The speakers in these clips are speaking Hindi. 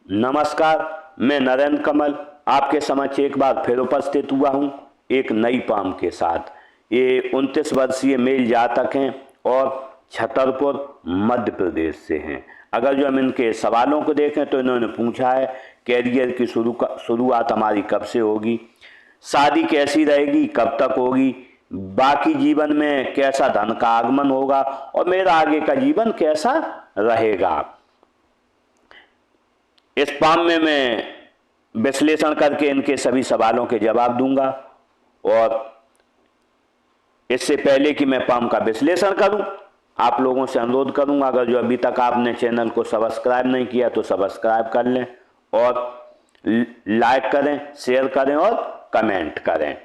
नमस्कार। मैं नरेंद्र कमल आपके समक्ष एक बार फिर उपस्थित हुआ हूं एक नई पाम के साथ। ये 29 वर्षीय मेल जातक हैं और छतरपुर मध्य प्रदेश से हैं। अगर जो हम इनके सवालों को देखें तो इन्होंने पूछा है कैरियर की शुरुआत हमारी कब से होगी, शादी कैसी रहेगी, कब तक होगी, बाकी जीवन में कैसा धन का आगमन होगा और मेरा आगे का जीवन कैसा रहेगा। इस पाम में मैं विश्लेषण करके इनके सभी सवालों के जवाब दूंगा। और इससे पहले कि मैं पाम का विश्लेषण करूं, आप लोगों से अनुरोध करूंगा, अगर जो अभी तक आपने चैनल को सब्सक्राइब नहीं किया तो सब्सक्राइब कर लें और लाइक करें, शेयर करें और कमेंट करें।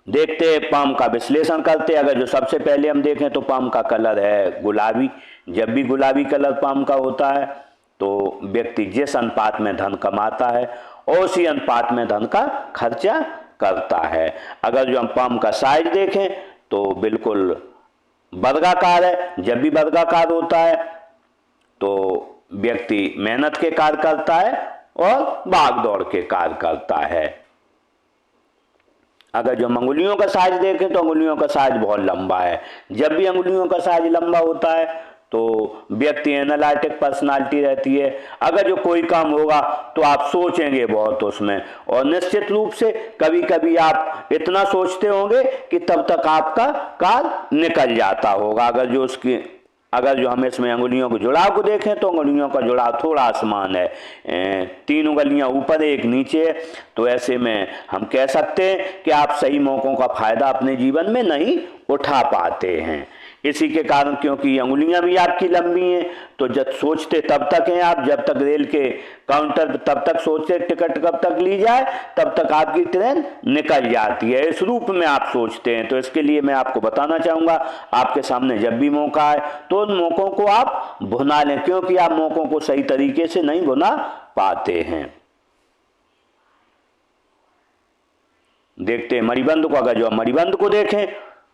देखते हैं पाम का विश्लेषण करते। अगर जो सबसे पहले हम देखें तो पाम का कलर है गुलाबी। जब भी गुलाबी कलर पाम का होता है तो व्यक्ति जिस अनुपात में धन कमाता है और उसी अनुपात में धन का खर्चा करता है। अगर जो हम पाम का साइज देखें तो बिल्कुल वर्गाकार है। जब भी वर्गाकार होता है तो व्यक्ति मेहनत के कार्य करता है और भाग दौड़ के कार्य करता है। अगर जो अंगुलियों का साइज देखें तो अंगुलियों का साइज बहुत लंबा है। जब भी अंगुलियों का साइज लंबा होता है तो व्यक्ति एनालिटिक पर्सनालिटी रहती है। अगर जो कोई काम होगा तो आप सोचेंगे बहुत उसमें, और निश्चित रूप से कभी कभी आप इतना सोचते होंगे कि तब तक आपका कार्य निकल जाता होगा। अगर जो हम इसमें अंगुलियों के जुड़ाव को देखें तो अंगुलियों का जुड़ाव थोड़ा आसमान है, 3 उंगलियां ऊपर एक नीचे है। तो ऐसे में हम कह सकते हैं कि आप सही मौकों का फायदा अपने जीवन में नहीं उठा पाते हैं। इसी के कारण, क्योंकि अंगुलियां भी आपकी लंबी हैं, तो जब सोचते तब तक हैं आप, जब तक रेल के काउंटर तब तक सोचते टिकट कब तक ली जाए तब तक आपकी ट्रेन निकल जाती है। इस रूप में आप सोचते हैं। तो इसके लिए मैं आपको बताना चाहूंगा, आपके सामने जब भी मौका आए तो उन मौकों को आप भुना लें, क्योंकि आप मौकों को सही तरीके से नहीं भुना पाते हैं। देखते हैं मणिबंध को। अगर जो हम मणिबंध को देखें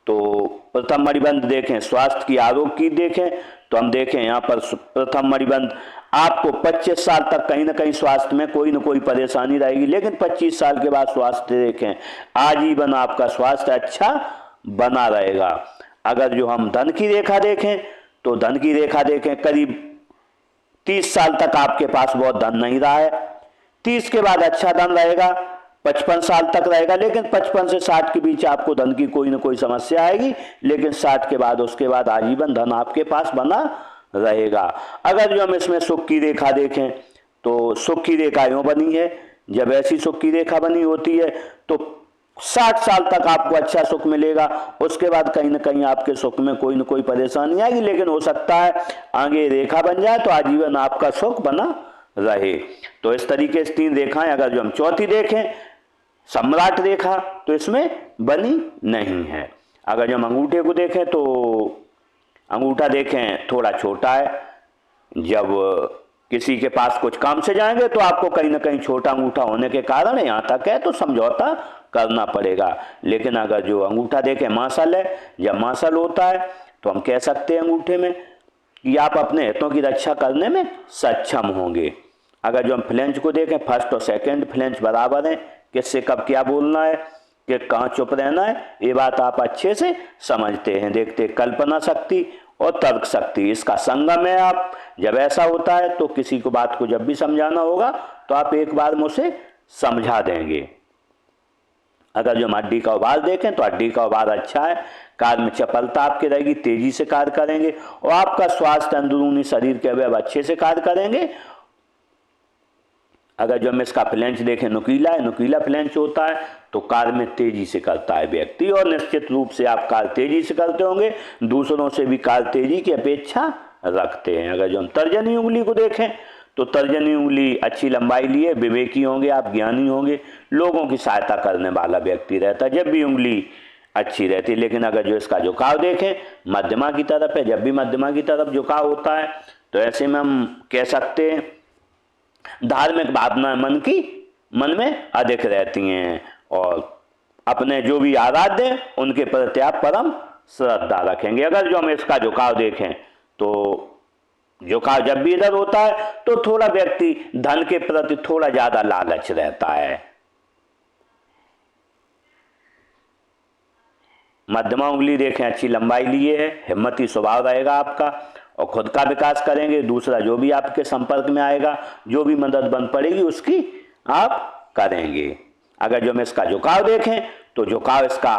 तो प्रथम मणिबंध देखें, स्वास्थ्य की आरोग्य की देखें तो हम देखें यहाँ पर प्रथम मणिबंध आपको 25 साल तक कहीं ना कहीं स्वास्थ्य में कोई ना कोई परेशानी रहेगी, लेकिन 25 साल के बाद स्वास्थ्य देखें आजीवन आपका स्वास्थ्य अच्छा बना रहेगा। अगर जो हम धन की रेखा देखें तो धन की रेखा देखें करीब 30 साल तक आपके पास बहुत धन नहीं रहा है। 30 के बाद अच्छा धन रहेगा, 55 साल तक रहेगा, लेकिन 55 से 60 के बीच आपको धन की कोई ना कोई समस्या आएगी, लेकिन 60 के बाद उसके बाद आजीवन धन आपके पास बना रहेगा। अगर जो हम इसमें सुख की रेखा देखें तो सुख की रेखा यूं बनी है, जब ऐसी सुख की रेखा बनी होती है तो 60 साल तक आपको अच्छा सुख मिलेगा। उसके बाद कहीं ना कहीं आपके सुख में कोई ना कोई परेशानी आएगी, लेकिन हो सकता है आगे रेखा बन जाए तो आजीवन आपका सुख बना रहे। तो इस तरीके से 3 रेखाएं। अगर जो हम चौथी देखें सम्राट रेखा तो इसमें बनी नहीं है। अगर जो हम अंगूठे को देखें तो अंगूठा देखें थोड़ा छोटा है। जब किसी के पास कुछ काम से जाएंगे तो आपको कहीं ना कहीं छोटा अंगूठा होने के कारण यहाँ तक है तो समझौता करना पड़ेगा। लेकिन अगर जो अंगूठा देखें मासल है, जब मासल होता है तो हम कह सकते हैं अंगूठे में कि आप अपने हितों की रक्षा करने में सक्षम होंगे। अगर जो हम फ्लेंच को देखें, फर्स्ट और सेकंड फ्लेंच बराबर हैं, किससे कब क्या बोलना है, कि कहाँ चुप रहना है, ये बात आप अच्छे से समझते हैं। देखते कल्पना शक्ति और तर्क शक्ति, इसका संगम है। आप जब ऐसा होता है तो किसी को बात को जब भी समझाना होगा तो आप एक बार मुझसे समझा देंगे। अगर जो हम हड्डी का उभार देखें तो हड्डी का उभार अच्छा है, कार्य में चपलता आपकी रहेगी, तेजी से कार्य करेंगे और आपका स्वास्थ्य अंदरूनी शरीर के अवयव अच्छे से कार्य करेंगे। अगर जो हम इसका फ्लेंच देखें नुकीला है, नुकीला फ्लेंच होता है तो कार्य में तेजी से करता है व्यक्ति, और निश्चित रूप से आप कार्य तेजी से करते होंगे, दूसरों से भी कार्य तेजी की अपेक्षा रखते हैं। अगर जो हम तर्जनी उंगली को देखें तो तर्जनी उंगली अच्छी लंबाई लिए विवेकी होंगे, आप ज्ञानी होंगे, लोगों की सहायता करने वाला व्यक्ति रहता है जब भी उंगली अच्छी रहती है। लेकिन अगर जो इसका झुकाव देखें मध्यमा की तरफ है, जब भी मध्यमा की तरफ झुकाव होता है तो ऐसे में हम कह सकते हैं धार्मिक भावना मन में अधिक रहती हैं और अपने जो भी आराध्य हैं उनके प्रति आप परम श्रद्धा रखेंगे। अगर जो हम इसका झुकाव देखें तो झुकाव जब भी इधर होता है तो थोड़ा व्यक्ति धन के प्रति थोड़ा ज्यादा लालच रहता है। मध्यमा उंगली देखें अच्छी लंबाई लिए है, हिम्मती स्वभाव रहेगा आपका और खुद का विकास करेंगे। दूसरा जो भी आपके संपर्क में आएगा, जो भी मदद बन पड़ेगी उसकी आप करेंगे। अगर जो हम इसका झुकाव देखें तो झुकाव इसका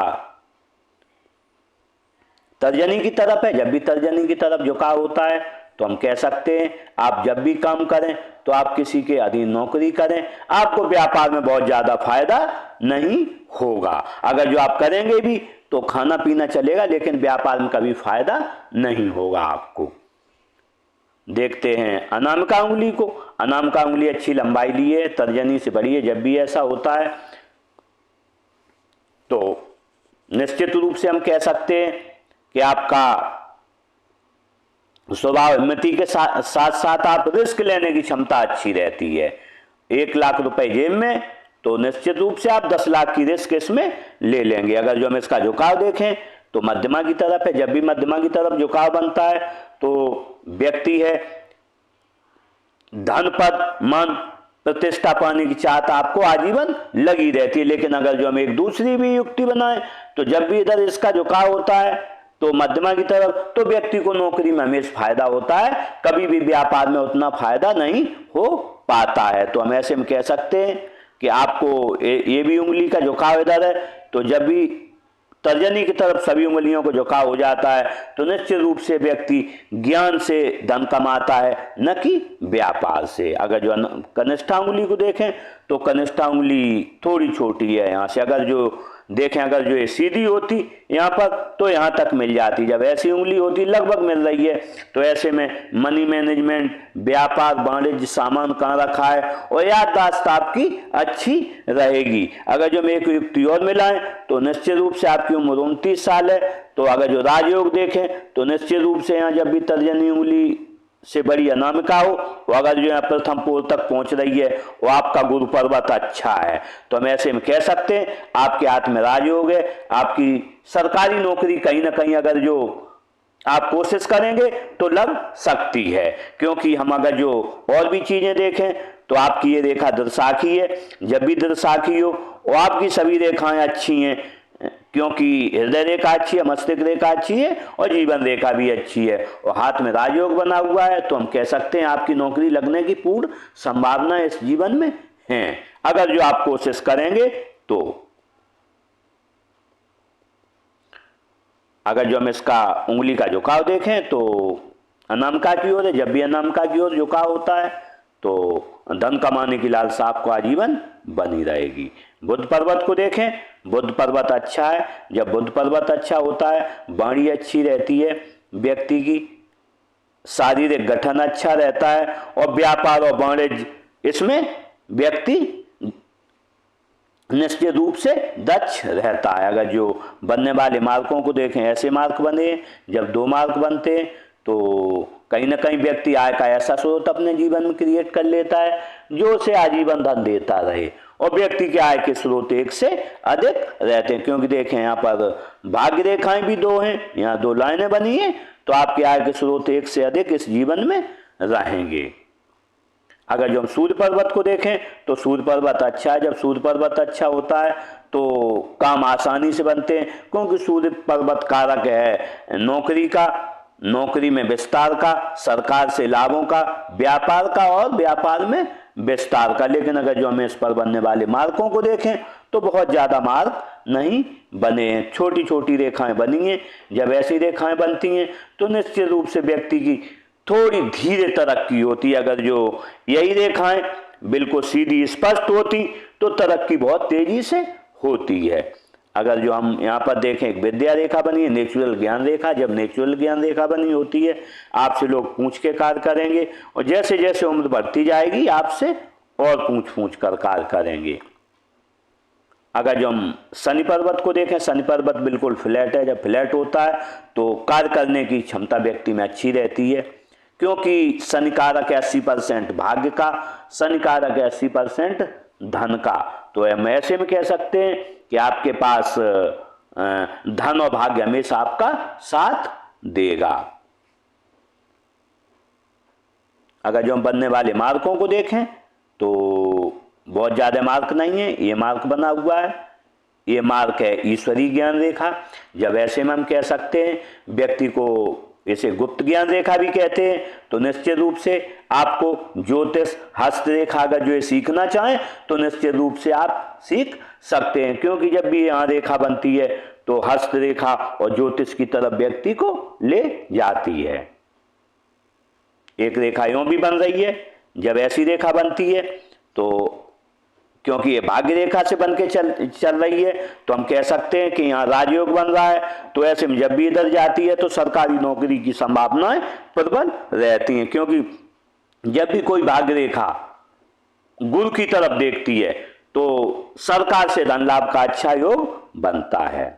तर्जनी की तरफ है। जब भी तर्जनी की तरफ झुकाव होता है तो हम कह सकते हैं आप जब भी काम करें तो आप किसी के अधीन नौकरी करें, आपको व्यापार में बहुत ज्यादा फायदा नहीं होगा। अगर जो आप करेंगे भी तो खाना पीना चलेगा, लेकिन व्यापार में कभी फायदा नहीं होगा आपको। देखते हैं अनामिका उंगली को। अनामिका उंगली अच्छी लंबाई लिए है, तर्जनी से बड़ी है। जब भी ऐसा होता है तो निश्चित रूप से हम कह सकते हैं कि आपका स्वभाव हिम्मती के साथ साथ आप रिस्क लेने की क्षमता अच्छी रहती है। 1 लाख रुपए जेब में तो निश्चित रूप से आप 10 लाख की रिस्क इसमें ले लेंगे। अगर जो हम इसका झुकाव देखें तो मध्यमा की तरफ है। जब भी मध्यमा की तरफ झुकाव बनता है तो व्यक्ति है धन पद मन प्रतिष्ठा पाने की चाहत आपको आजीवन लगी रहती है। लेकिन अगर जो हम एक दूसरी भी युक्ति बनाएं तो जब भी इधर इसका झुकाव होता है तो मध्यमा की तरफ, तो व्यक्ति को नौकरी में हमेशा फायदा होता है, कभी भी व्यापार में उतना फायदा नहीं हो पाता है। तो हम ऐसे में कह सकते हैं कि आपको ये भी उंगली का झुकाव इधर है, तो जब भी तर्जनी की तरफ सभी उंगलियों को झुकाव हो जाता है तो निश्चित रूप से व्यक्ति ज्ञान से धन कमाता है, न कि व्यापार से। अगर जो कनिष्ठा उंगली को देखें तो कनिष्ठा उंगली थोड़ी छोटी है। यहाँ से अगर जो देखें, अगर जो ये सीधी होती यहाँ पर तो यहाँ तक मिल जाती, जब ऐसी उंगली होती लगभग मिल रही है। तो ऐसे में मनी मैनेजमेंट, व्यापार वाणिज्य, सामान कहाँ रखा है और याददाश्त आपकी अच्छी रहेगी। अगर जो हम एक युक्ति और मिलाएं तो निश्चित रूप से आपकी उम्र 29 साल है। तो अगर जो राजयोग देखें तो निश्चित रूप से यहाँ जब भी तर्जनी उंगली से बड़ी अनामिका हो, वो अगर जो है प्रथम पोल तक पहुंच रही है, वो आपका गुरु पर्वत अच्छा है। तो हम ऐसे में कह सकते हैं आपके हाथ में राजयोग है। आपकी सरकारी नौकरी कहीं ना कहीं अगर जो आप कोशिश करेंगे तो लग सकती है, क्योंकि हम अगर जो और भी चीजें देखें तो आपकी ये रेखा दृसाखी है। जब भी दृसाखी हो और आपकी सभी रेखाएं अच्छी हैं, क्योंकि हृदय रेखा अच्छी है, मस्तिष्क रेखा अच्छी है और जीवन रेखा भी अच्छी है और हाथ में राजयोग बना हुआ है, तो हम कह सकते हैं आपकी नौकरी लगने की पूर्ण संभावना इस जीवन में है, अगर जो आप कोशिश करेंगे तो। अगर जो हम इसका उंगली का झुकाव देखें तो अनामिका की ओर है। जब भी अनामिका की ओर झुकाव होता है तो धन कमाने की लालसा आपको आजीवन बनी रहेगी। बुध पर्वत को देखें, बुध पर्वत अच्छा है। जब बुध पर्वत अच्छा होता है, वाणी अच्छी रहती है, व्यक्ति की शारीरिक गठन अच्छा रहता है और व्यापार और वाणिज्य इसमें व्यक्ति निश्चित रूप से दक्ष रहता है। अगर जो बनने वाले मार्कों को देखें, ऐसे मार्क बने, जब 2 मार्क बनते हैं तो कहीं ना कहीं व्यक्ति आय का ऐसा स्रोत अपने जीवन में क्रिएट कर लेता है जो उसे आजीवन धन देता रहे और व्यक्ति के आय के स्रोत 1 से अधिक रहते हैं। क्योंकि देखें यहाँ पर भाग्य रेखाएं भी 2 हैं, यहाँ 2 लाइनें बनी हैं, तो आपके आय के स्रोत 1 से अधिक इस जीवन में रहेंगे। अगर जो हम सूर्य पर्वत को देखें तो सूर्य पर्वत अच्छा है। जब सूर्य पर्वत अच्छा होता है तो काम आसानी से बनते हैं, क्योंकि सूर्य पर्वत कारक है नौकरी का, नौकरी में विस्तार का, सरकार से लाभों का, व्यापार का और व्यापार में विस्तार का। लेकिन अगर जो हमें इस पर बनने वाले मार्कों को देखें तो बहुत ज्यादा मार्क नहीं बने हैं, छोटी छोटी रेखाएं बनी हैं। जब ऐसी रेखाएं बनती हैं तो निश्चित रूप से व्यक्ति की थोड़ी धीरे तरक्की होती है। अगर जो यही रेखाएं बिल्कुल सीधी स्पष्ट होती तो तरक्की बहुत तेजी से होती है। अगर जो हम यहाँ पर देखें, एक विद्या रेखा बनी है, नेचुरल ज्ञान रेखा। जब नेचुरल ज्ञान रेखा बनी होती है, आपसे लोग पूछ के कार्य करेंगे और जैसे जैसे उम्र बढ़ती जाएगी आपसे और पूछ कर कार्य करेंगे। अगर जो हम शनि पर्वत को देखें, शनि पर्वत बिल्कुल फ्लैट है। जब फ्लैट होता है तो कार्य करने की क्षमता व्यक्ति में अच्छी रहती है, क्योंकि शनि कारक है 80% भाग्य का, शनि कारक है 80% धन का। तो हम ऐसे में कह सकते हैं कि आपके पास धन और भाग्य हमेशा आपका साथ देगा। अगर जो हम बनने वाले मार्कों को देखें तो बहुत ज़्यादा मार्क नहीं है, ये मार्क बना हुआ है, ये मार्क है ईश्वरीय ज्ञान रेखा। जब ऐसे में हम कह सकते हैं व्यक्ति को इसे गुप्त ज्ञान रेखा भी कहते हैं। तो निश्चित रूप से आपको ज्योतिष हस्तरेखा अगर जो ये सीखना चाहें तो निश्चित रूप से आप सीख सकते हैं, क्योंकि जब भी यहाँ रेखा बनती है तो हस्तरेखा और ज्योतिष की तरफ व्यक्ति को ले जाती है। एक रेखा यूं भी बन रही है, जब ऐसी रेखा बनती है तो क्योंकि ये भाग्य रेखा से बन के चल रही है तो हम कह सकते हैं कि यहाँ राजयोग बन रहा है। तो ऐसे में जब भी इधर जाती है तो सरकारी नौकरी की संभावनाएं प्रबल रहती हैं, क्योंकि जब भी कोई भाग्य रेखा गुरु की तरफ देखती है तो सरकार से धन लाभ का अच्छा योग बनता है।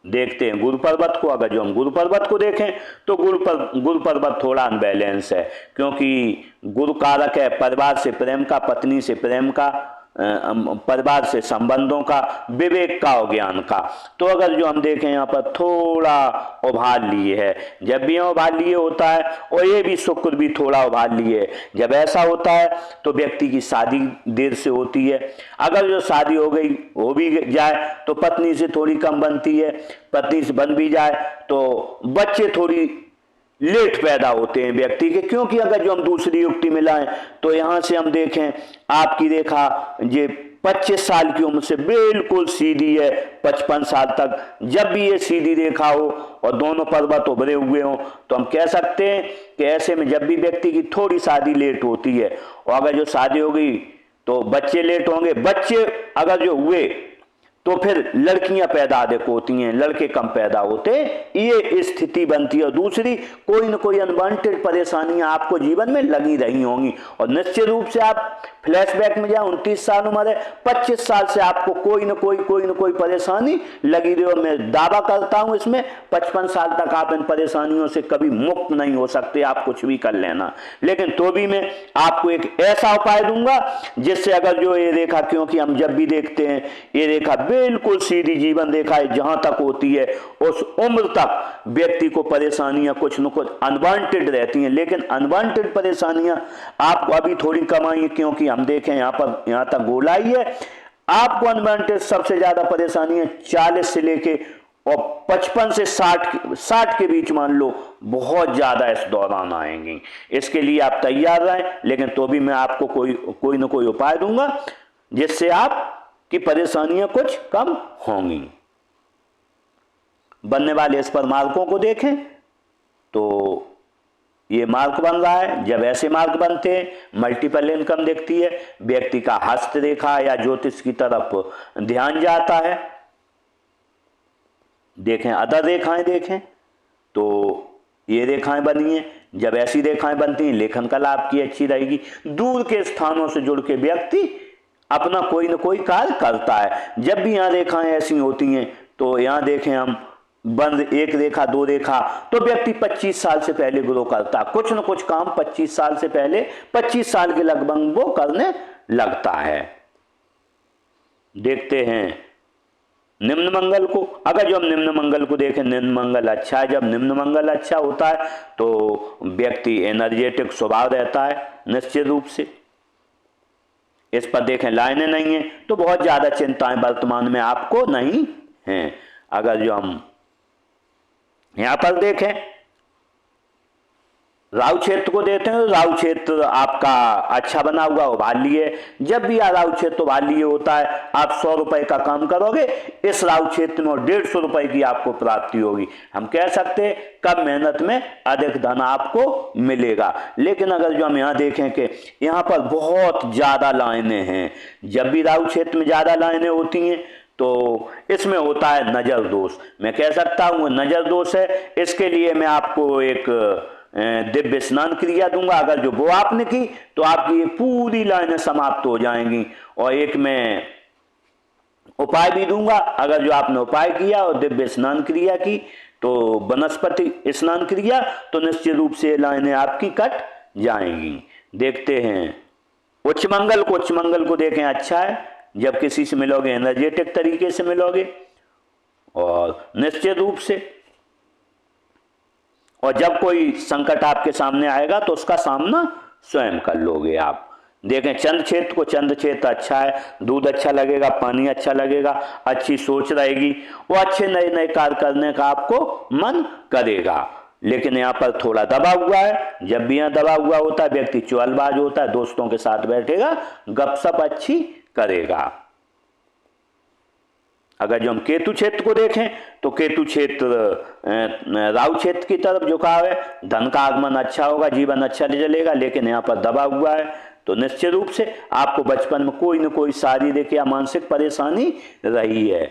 देखते हैं गुरु पर्वत को। अगर जो हम गुरु पर्वत को देखें तो गुरु पर्वत थोड़ा अनबैलेंस है, क्योंकि गुरु कारक है परिवार से प्रेम का, पत्नी से प्रेम का, परिवार से संबंधों का, विवेक का और ज्ञान का। तो अगर जो हम देखें यहाँ पर थोड़ा उभार लिए है, जब भी यहाँ उभार लिए होता है, और ये भी शुक्र भी थोड़ा उभार लिए है, जब ऐसा होता है तो व्यक्ति की शादी देर से होती है। अगर जो शादी हो भी जाए तो पत्नी से थोड़ी कम बनती है, पत्नी से बन भी जाए तो बच्चे थोड़ी लेट पैदा होते हैं व्यक्ति के। क्योंकि अगर जो हम दूसरी युक्ति में लाएं तो यहां से हम देखें आपकी रेखा ये 25 साल की उम्र से बिल्कुल सीधी है 55 साल तक। जब भी ये सीधी रेखा हो और दोनों पर्वत उभरे हुए हों तो हम कह सकते हैं कि ऐसे में जब भी व्यक्ति की थोड़ी शादी लेट होती है, और अगर जो शादी हो गई तो बच्चे लेट होंगे, बच्चे अगर जो हुए तो फिर लड़कियां पैदा अधिक होती हैं, लड़के कम पैदा होते, ये स्थिति बनती है। और दूसरी कोई न कोई अनवांटेड परेशानियां आपको जीवन में लगी रही होंगी, और निश्चित रूप से आप फ्लैशबैक में जाए 29 साल उम्र है, 25 साल से आपको कोई न कोई परेशानी लगी रही हो। मैं दावा करता हूं इसमें 55 साल तक आप इन परेशानियों से कभी मुक्त नहीं हो सकते, आप कुछ भी कर लेना। लेकिन तो भी मैं आपको एक ऐसा उपाय दूंगा जिससे अगर जो ये रेखा, क्योंकि हम जब भी देखते हैं ये रेखा बिल्कुल सीधी जीवन रेखा है, जहां तक होती है उस उम्र तक व्यक्ति को परेशानियां कुछ न कुछ अनवांटेड रहती हैं। लेकिन अनवांटेड परेशानियां आपको अभी थोड़ी कम आई, क्योंकि हम देखें यहां तक गोलाई है। आपको अनवांटेड सबसे ज्यादा परेशानियां 40 से लेके और 55 से 60 के बीच मान लो बहुत ज्यादा इस दौरान आएंगी। इसके लिए आप तैयार रहें, लेकिन तो भी मैं आपको कोई न कोई उपाय दूंगा जिससे आप की परेशानियां कुछ कम होंगी। बनने वाले इस पर मार्कों को देखें तो ये मार्क बन रहा है। जब ऐसे मार्क बनते हैं मल्टीपल इनकम दिखती है, व्यक्ति का हस्तरेखा या ज्योतिष की तरफ ध्यान जाता है। देखें अदर रेखाएं देखें तो ये रेखाएं बनी हैं। जब ऐसी रेखाएं बनती हैं लेखन कला आपकी अच्छी रहेगी। दूर के स्थानों से जुड़ के व्यक्ति अपना कोई न कोई कार्य करता है। जब भी यहाँ रेखाएं ऐसी होती हैं तो यहाँ देखें हम बंद एक रेखा दो रेखा, तो व्यक्ति 25 साल से पहले ग्रो करता है। कुछ न कुछ काम 25 साल से पहले 25 साल के लगभग वो करने लगता है। देखते हैं निम्न मंगल को। अगर जो हम निम्न मंगल को देखें, निम्न मंगल अच्छा है। जब निम्न मंगल अच्छा होता है तो व्यक्ति एनर्जेटिक स्वभाव रहता है निश्चित रूप से। इस पर देखें लाइनें नहीं है तो बहुत ज्यादा चिंताएं वर्तमान में आपको नहीं हैं। अगर जो हम यहां पर देखें राहु क्षेत्र को देते हैं तो राहु क्षेत्र आपका अच्छा बना हुआ उभार लिए। जब भी राहु क्षेत्र उभार लिए होता है आप 100 रुपए का काम करोगे इस राहु क्षेत्र में और 150 रुपए की आपको प्राप्ति होगी। हम कह सकते हैं कम मेहनत में अधिक धन आपको मिलेगा। लेकिन अगर जो हम यहाँ देखें कि यहाँ पर बहुत ज्यादा लाइनें हैं, जब भी राहु क्षेत्र में ज्यादा लाइनें होती हैं तो इसमें होता है नजर दोष। मैं कह सकता हूँ नजर दोष है। इसके लिए मैं आपको एक दिव्य स्नान क्रिया दूंगा। अगर जो वो आपने की तो आपकी ये पूरी लाइनें समाप्त हो जाएंगी। और एक मैं उपाय भी दूंगा। अगर जो आपने उपाय किया और दिव्य स्नान क्रिया की तो वनस्पति स्नान क्रिया, तो निश्चित रूप से लाइनें आपकी कट जाएंगी। देखते हैं उच्च मंगल को। उच्च मंगल को देखें अच्छा है। जब किसी से मिलोगे एनर्जेटिक तरीके से मिलोगे और निश्चित रूप से और जब कोई संकट आपके सामने आएगा तो उसका सामना स्वयं कर लोगे आप। देखें चंद्र क्षेत्र को, चंद्र क्षेत्र अच्छा है, दूध अच्छा लगेगा, पानी अच्छा लगेगा, अच्छी सोच रहेगी, वो अच्छे नए नए कार्य करने का आपको मन करेगा। लेकिन यहाँ पर थोड़ा दबा हुआ है। जब भी यहाँ दबा हुआ होता है व्यक्ति चुअलबाज होता है, दोस्तों के साथ बैठेगा, गपशप अच्छी करेगा। अगर जो हम केतु क्षेत्र को देखें तो केतु क्षेत्र राहु क्षेत्र की तरफ झुकाव है, धन का आगमन अच्छा होगा, जीवन अच्छा चलेगा। लेकिन यहाँ पर दबा हुआ है तो निश्चित रूप से आपको बचपन में कोई न कोई शारीरिक या मानसिक परेशानी रही है।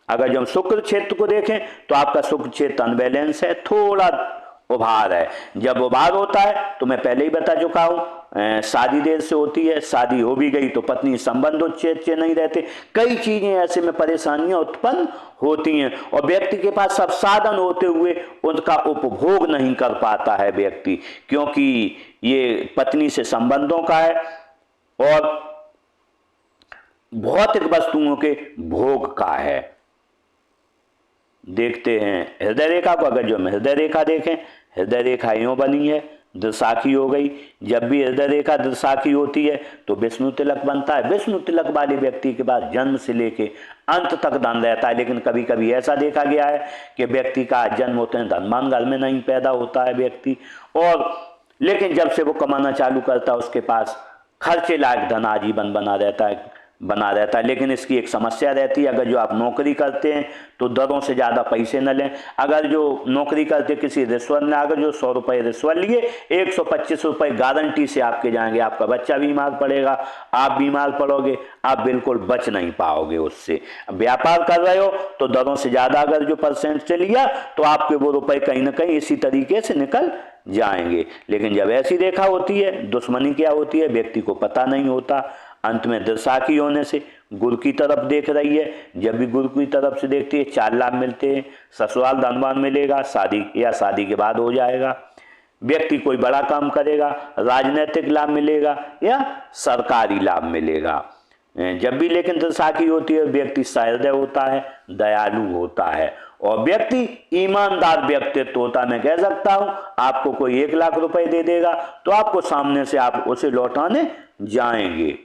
अगर जो हम शुक्र क्षेत्र को देखें तो आपका शुक्र क्षेत्र अनबैलेंस है, थोड़ा उभार है। जब उभार होता है तो मैं पहले ही बता चुका हूं, शादी देर से होती है, शादी हो भी गई तो पत्नी संबंध अच्छे नहीं रहते, कई चीजें ऐसे में परेशानियां उत्पन्न होती हैं और व्यक्ति के पास सब साधन होते हुए उनका उपभोग नहीं कर पाता है व्यक्ति, क्योंकि ये पत्नी से संबंधों का है और भौतिक वस्तुओं के भोग का है। देखते हैं हृदय रेखा को। अगर जो हम हृदय रेखा देखें, हृदय रेखा यूं बनी है, दृसाखी हो गई। जब भी हृदय रेखा दृसाखी होती है तो विष्णु तिलक बनता है। विष्णु तिलक वाले व्यक्ति के पास जन्म से लेके अंत तक धन रहता है। लेकिन कभी कभी ऐसा देखा गया है कि व्यक्ति का जन्म होते हैं धनवान घर में नहीं पैदा होता है व्यक्ति, और लेकिन जब से वो कमाना चालू करता है उसके पास खर्चे लायक धन आजीवन बना रहता है। लेकिन इसकी एक समस्या रहती है, अगर जो आप नौकरी करते हैं तो दरों से ज़्यादा पैसे न लें। अगर जो नौकरी करते किसी रिश्वत ने अगर जो 100 रुपये रिश्वत लिए, 125 रुपये गारंटी से आपके जाएंगे। आपका बच्चा बीमार पड़ेगा, आप बीमार पड़ोगे, आप बिल्कुल बच नहीं पाओगे उससे। व्यापार कर रहे हो तो दरों से ज़्यादा अगर जो परसेंट से लिया तो आपके वो रुपये कहीं ना कहीं इसी तरीके से निकल जाएंगे। लेकिन जब ऐसी रेखा होती है, दुश्मनी क्या होती है व्यक्ति को पता नहीं होता। अंत में दृसाखी होने से गुरु की तरफ देख रही है। जब भी गुरु की तरफ से देखती है 4 लाभ मिलते हैं। ससुराल धनवान मिलेगा, शादी या शादी के बाद हो जाएगा, व्यक्ति कोई बड़ा काम करेगा, राजनीतिक लाभ मिलेगा या सरकारी लाभ मिलेगा। जब भी लेकिन दृसाखी होती है व्यक्ति सहृदय होता है, दयालु होता है और व्यक्ति ईमानदार व्यक्तित्व होता है। मैं कह सकता हूं आपको कोई 1 लाख रुपए दे देगा तो आपको सामने से आप उसे लौटाने जाएंगे।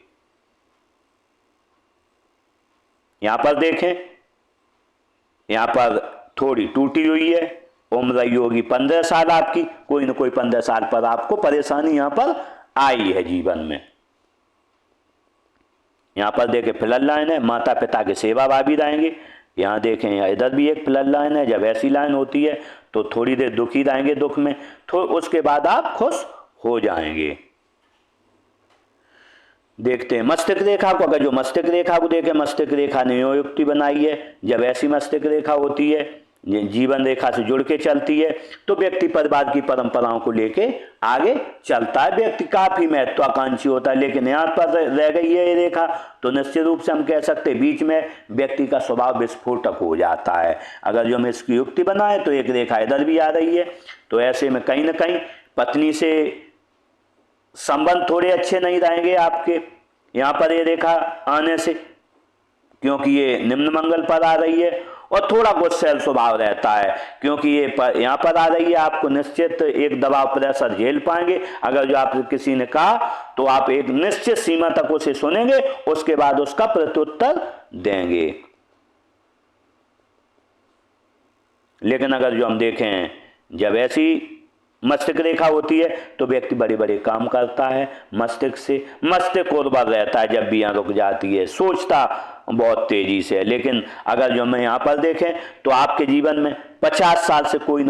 यहां पर देखें, यहां पर थोड़ी टूटी हुई है, उम्र रही होगी 15 साल आपकी, कोई ना कोई 15 साल पर आपको परेशानी यहां पर आई है जीवन में। यहां पर देखें फ्लड लाइन है, माता पिता के सेवा भावी रहेंगे। यहां देखें यहाँ इधर भी एक फ्लड लाइन है। जब ऐसी लाइन होती है तो थोड़ी देर दुखी रहेंगे, दुख में, तो उसके बाद आप खुश हो जाएंगे। देखते हैं मस्तिष्क रेखा को। अगर जो मस्तिष्क रेखा को देखें, मस्तिष्क रेखा ने युक्ति बनाई है। जब ऐसी मस्तिष्क रेखा होती है, जीवन रेखा से जुड़ के चलती है, तो व्यक्ति परिवार की परंपराओं को लेके आगे चलता है। व्यक्ति काफी महत्वाकांक्षी होता है। लेकिन यहाँ पर रह गई है ये रेखा तो निश्चित रूप से हम कह सकते हैं बीच में व्यक्ति का स्वभाव विस्फोटक हो जाता है। अगर जो हम इसकी युक्ति बनाए तो एक रेखा इधर भी आ रही है, तो ऐसे में कहीं ना कहीं पत्नी से संबंध थोड़े अच्छे नहीं रहेंगे आपके यहाँ पर ये रेखा आने से, क्योंकि ये निम्न मंगल पर आ रही है। और थोड़ा गुस्सैल स्वभाव रहता है, क्योंकि ये यहाँ पर आ रही है। आपको निश्चित एक दबाव प्रेशर झेल पाएंगे। अगर जो आप किसी ने कहा तो आप एक निश्चित सीमा तक उसे सुनेंगे, उसके बाद उसका प्रत्युत्तर देंगे। लेकिन अगर जो हम देखें जब ऐसी मस्तिष्क रेखा होती है तो व्यक्ति बड़े बड़े काम करता है। मस्तिष्क उर्वर रहता है। जब भी यहाँ रुक जाती है सोचता बहुत तेजी से है। लेकिन अगर जो हम यहाँ पर देखें तो आपके जीवन में 50 साल से कोई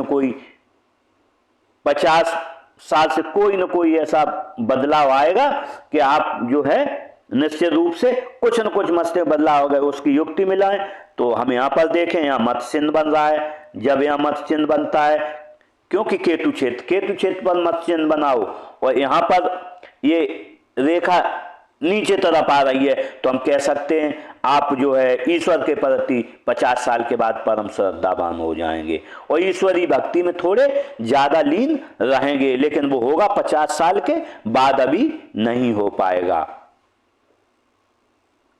न कोई ऐसा बदलाव आएगा कि आप जो है निश्चित रूप से कुछ न कुछ मस्तिष्क बदलाव हो गए। उसकी युक्ति मिलाएं तो हम यहाँ पर देखें, यहाँ मत्स्य चिन्ह बन रहा है। जब यहाँ मत्स्य चिन्ह बनता है, क्योंकि केतु क्षेत्र पर मत्स्य चिन्ह बनाओ और यहाँ पर ये रेखा नीचे तरफ आ रही है, तो हम कह सकते हैं आप जो है ईश्वर के प्रति 50 साल के बाद परम श्रद्धावान हो जाएंगे और ईश्वरीय भक्ति में थोड़े ज्यादा लीन रहेंगे। लेकिन वो होगा 50 साल के बाद, अभी नहीं हो पाएगा।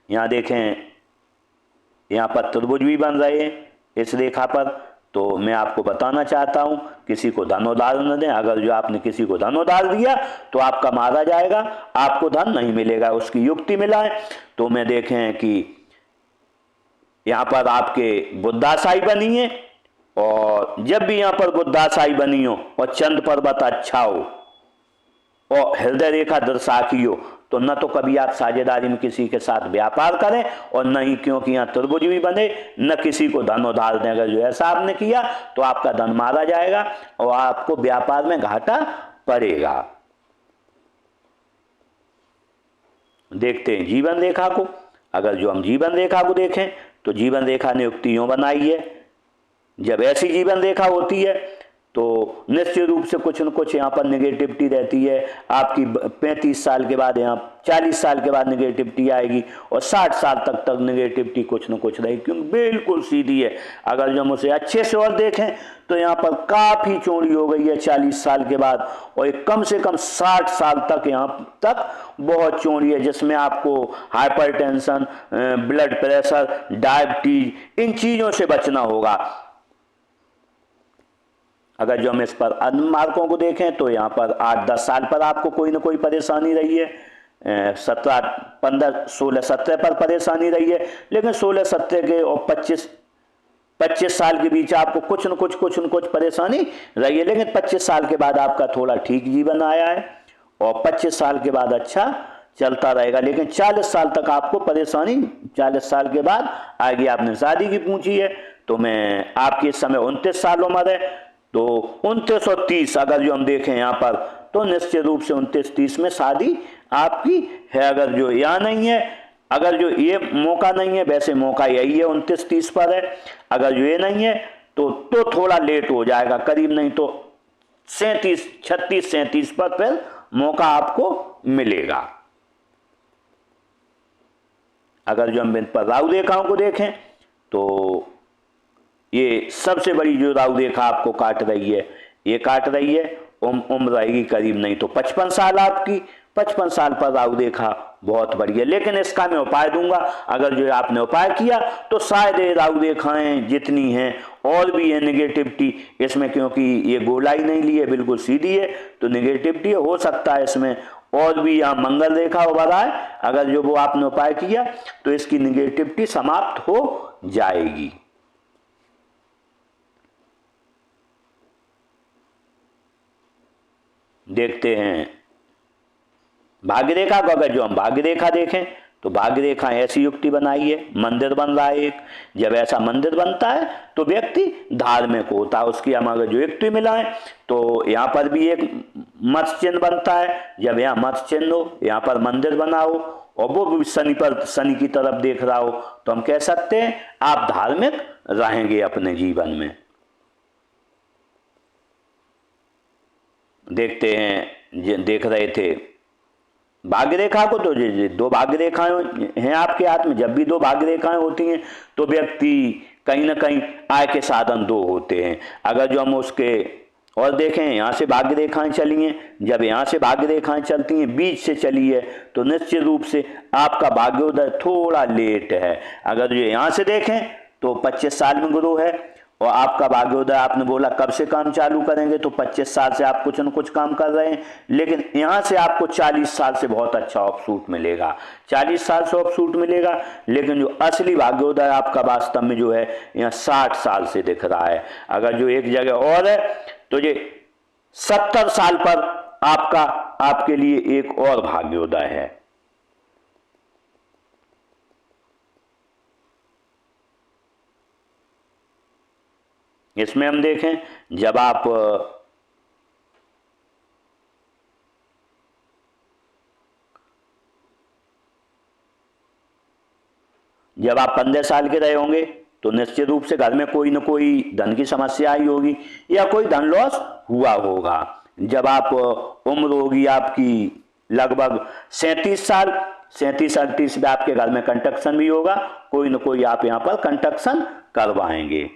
यहाँ देखें, यहाँ पर त्रिभुज भी बन रहे हैं इस रेखा पर, तो मैं आपको बताना चाहता हूं, किसी को धन उधार न दें। अगर जो आपने किसी को धन उधार दिया तो आपका मारा जाएगा, आपको धन नहीं मिलेगा। उसकी युक्ति मिलाएं तो मैं देखें कि यहाँ पर आपके बुद्धाशाही बनी है, और जब भी यहाँ पर बुद्धाशाही बनी हो और चंद पर्वत अच्छा हो और हृदय रेखा दर्शाकी हो, तो न तो कभी आप साझेदारी में किसी के साथ व्यापार करें, और न ही क्योंकि यहाँ त्रिभुज भी बने, न किसी को धन उधार दें। अगर जो ऐसा आपने किया तो आपका धन मारा जाएगा और आपको व्यापार में घाटा पड़ेगा। देखते हैं जीवन रेखा को। अगर जो हम जीवन रेखा को देखें तो जीवन रेखा ने युक्ति यूं बनाई है, जब ऐसी जीवन रेखा होती है तो निश्चित रूप से कुछ न कुछ यहाँ पर नेगेटिविटी रहती है। आपकी 35 साल के बाद, यहाँ 40 साल के बाद नेगेटिविटी आएगी, और 60 साल तक नेगेटिविटी कुछ न कुछ रहेगी, क्योंकि बिल्कुल सीधी है। अगर जो हम उसे अच्छे से और देखें तो यहाँ पर काफ़ी चौड़ी हो गई है 40 साल के बाद, और एक कम से कम 60 साल तक यहाँ तक बहुत चौड़ी है, जिसमें आपको हाइपरटेंशन, ब्लड प्रेशर, डायबिटीज, इन चीज़ों से बचना होगा। अगर जो हम इस पर अन्य मार्कों को देखें तो यहाँ पर 8-10 साल पर आपको कोई ना कोई परेशानी रही है, 17, 15, 16, 17 पर परेशानी रही है, लेकिन 16, 17 के और 25 साल के बीच आपको कुछ न कुछ परेशानी रही है, लेकिन 25 साल के बाद आपका थोड़ा ठीक जीवन आया है, और 25 साल के बाद अच्छा चलता रहेगा। लेकिन 40 साल तक आपको परेशानी 40 साल के बाद आएगी। आपने शादी की पूछी है, तो मैं आपकी इस समय 29 साल उम्र है, तो 29 और 30 अगर जो हम देखें यहाँ पर, तो निश्चित रूप से 29-30 में शादी आपकी है। अगर जो यहाँ नहीं है, अगर जो ये मौका नहीं है, वैसे मौका यही है 29-30 पर है। अगर जो ये नहीं है तो थोड़ा लेट हो जाएगा, करीब नहीं तो 36 पर फिर मौका आपको मिलेगा। अगर जो हम इन पर राहु रेखाओं को देखें तो ये सबसे बड़ी जो राहु रेखा आपको काट रही है, ये काट रही है, उम्र रहेगी करीब नहीं तो 55 साल आपकी। 55 साल पर राहु रेखा बहुत बड़ी है, लेकिन इसका मैं उपाय दूंगा। अगर जो आपने उपाय किया तो शायद ये राहु रेखाएं जितनी हैं और भी है नेगेटिविटी इसमें, क्योंकि ये गोलाई नहीं ली है, बिल्कुल सीधी है, तो नेगेटिविटी हो सकता है इसमें और भी। यहाँ मंगल रेखा उभरा है, अगर जो वो आपने उपाय किया तो इसकी नेगेटिविटी समाप्त हो जाएगी। देखते हैं भाग्य रेखा को। अगर जो हम भाग्य रेखा देखें तो भाग्य रेखा ऐसी युक्ति बनाई है, मंदिर बन रहा है एक। जब ऐसा मंदिर बनता है तो व्यक्ति धार्मिक होता है। उसकी हम अगर जो युक्ति मिलाएं तो यहाँ पर भी एक मत्स्य चिन्ह बनता है। जब यहाँ मत्स्य चिन्ह हो, यहाँ पर मंदिर बना हो और वो भी शनि की तरफ देख रहा हो, तो हम कह सकते हैं आप धार्मिक रहेंगे अपने जीवन में। देखते हैं, देख रहे थे भाग्य रेखा को, तो दो भाग्य रेखाएं हैं आपके हाथ में। जब भी दो भाग्य रेखाएं होती हैं तो व्यक्ति कहीं ना कहीं आय के साधन दो होते हैं। अगर जो हम उसके और देखें, यहाँ से भाग्य रेखाएं चली हैं, जब यहाँ से भाग्य रेखाएं चलती हैं, बीच से चली है, तो निश्चित रूप से आपका भाग्योदय थोड़ा लेट है। अगर जो यहाँ से देखें तो 25 साल में गुरु है, और आपका भाग्योदय आपने बोला कब से काम चालू करेंगे, तो 25 साल से आप कुछ न कुछ काम कर रहे हैं, लेकिन यहाँ से आपको 40 साल से बहुत अच्छा ऑफशूट मिलेगा। 40 साल से ऑफशूट मिलेगा, लेकिन जो असली भाग्योदय आपका वास्तव में जो है यहाँ 60 साल से दिख रहा है। अगर जो एक जगह और है तो ये 70 साल पर आपके लिए एक और भाग्योदय है। इसमें हम देखें, जब आप 15 साल के रहे होंगे तो निश्चित रूप से घर में कोई न कोई धन की समस्या आई होगी या कोई धन लॉस हुआ होगा। जब आप उम्र होगी आपकी लगभग 37 साल, 37-38 में आपके घर में कंस्ट्रक्शन भी होगा, कोई न कोई आप यहाँ पर कंस्ट्रक्शन करवाएंगे।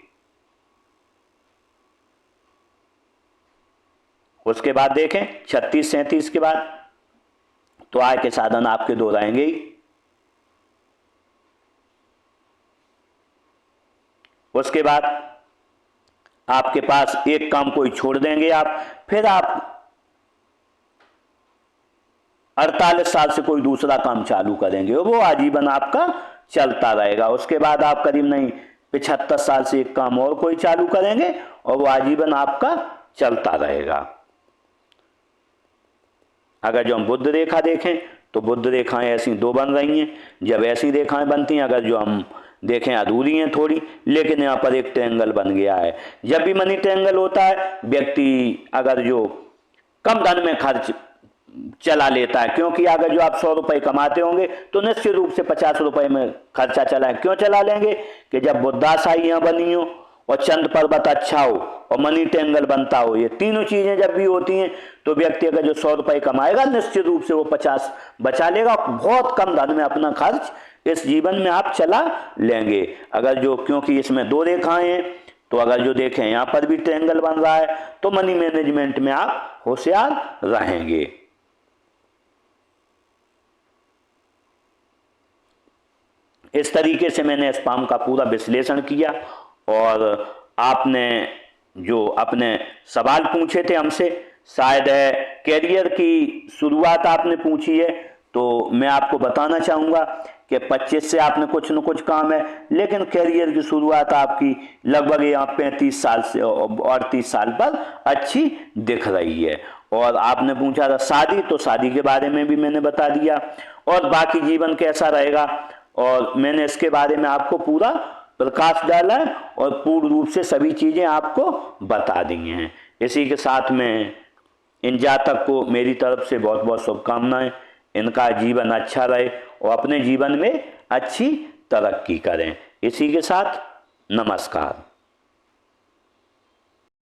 उसके बाद देखें 36-37 के बाद तो आय के साधन आपके दो रहेंगे ही। उसके बाद आपके पास एक काम कोई छोड़ देंगे आप, फिर आप 48 साल से कोई दूसरा काम चालू करेंगे, वो आजीवन आपका चलता रहेगा। उसके बाद आप करीब नहीं 75 साल से एक काम और कोई चालू करेंगे और वो आजीवन आपका चलता रहेगा। अगर जो हम बुद्ध रेखा देखें तो बुद्ध रेखाएं ऐसी दो बन रही हैं, जब ऐसी रेखाएं बनती हैं, अगर जो हम देखें अधूरी हैं थोड़ी, लेकिन यहाँ पर एक ट्रायंगल बन गया है। जब भी मनी ट्रायंगल होता है, व्यक्ति अगर जो कम धन में खर्च चला लेता है, क्योंकि अगर जो आप 100 रुपए कमाते होंगे तो निश्चित रूप से 50 रुपए में खर्चा चलाएं। क्यों चला लेंगे कि जब बुद्धाशाइयाँ बनी हो और चंद पर्वत अच्छा हो और मनी ट्रायंगल बनता हो, ये तीनों चीजें जब भी होती हैं तो व्यक्ति अगर जो 100 रुपए कमाएगा निश्चित रूप से वो 50 बचा लेगा, बहुत कम धन में अपना खर्च इस जीवन में आप चला लेंगे। अगर जो, क्योंकि इसमें दो रेखाएं हैं, तो अगर जो देखें यहाँ पर भी ट्रायंगल बन रहा है तो मनी मैनेजमेंट में आप होशियार रहेंगे। इस तरीके से मैंने स्पाम का पूरा विश्लेषण किया और आपने जो अपने सवाल पूछे थे हमसे, शायद कैरियर की शुरुआत आपने पूछी है, तो मैं आपको बताना चाहूँगा कि 25 से आपने कुछ न कुछ काम है, लेकिन कैरियर की शुरुआत आपकी लगभग यहाँ 35 साल से और 30 साल पर अच्छी दिख रही है। और आपने पूछा था शादी, तो शादी के बारे में भी मैंने बता दिया, और बाकी जीवन कैसा रहेगा और मैंने इसके बारे में आपको पूरा प्रकाश डाला है और पूर्ण रूप से सभी चीज़ें आपको बता दी हैं। इसी के साथ में इन जातक को मेरी तरफ से बहुत बहुत शुभकामनाएं, इनका जीवन अच्छा रहे और अपने जीवन में अच्छी तरक्की करें। इसी के साथ नमस्कार।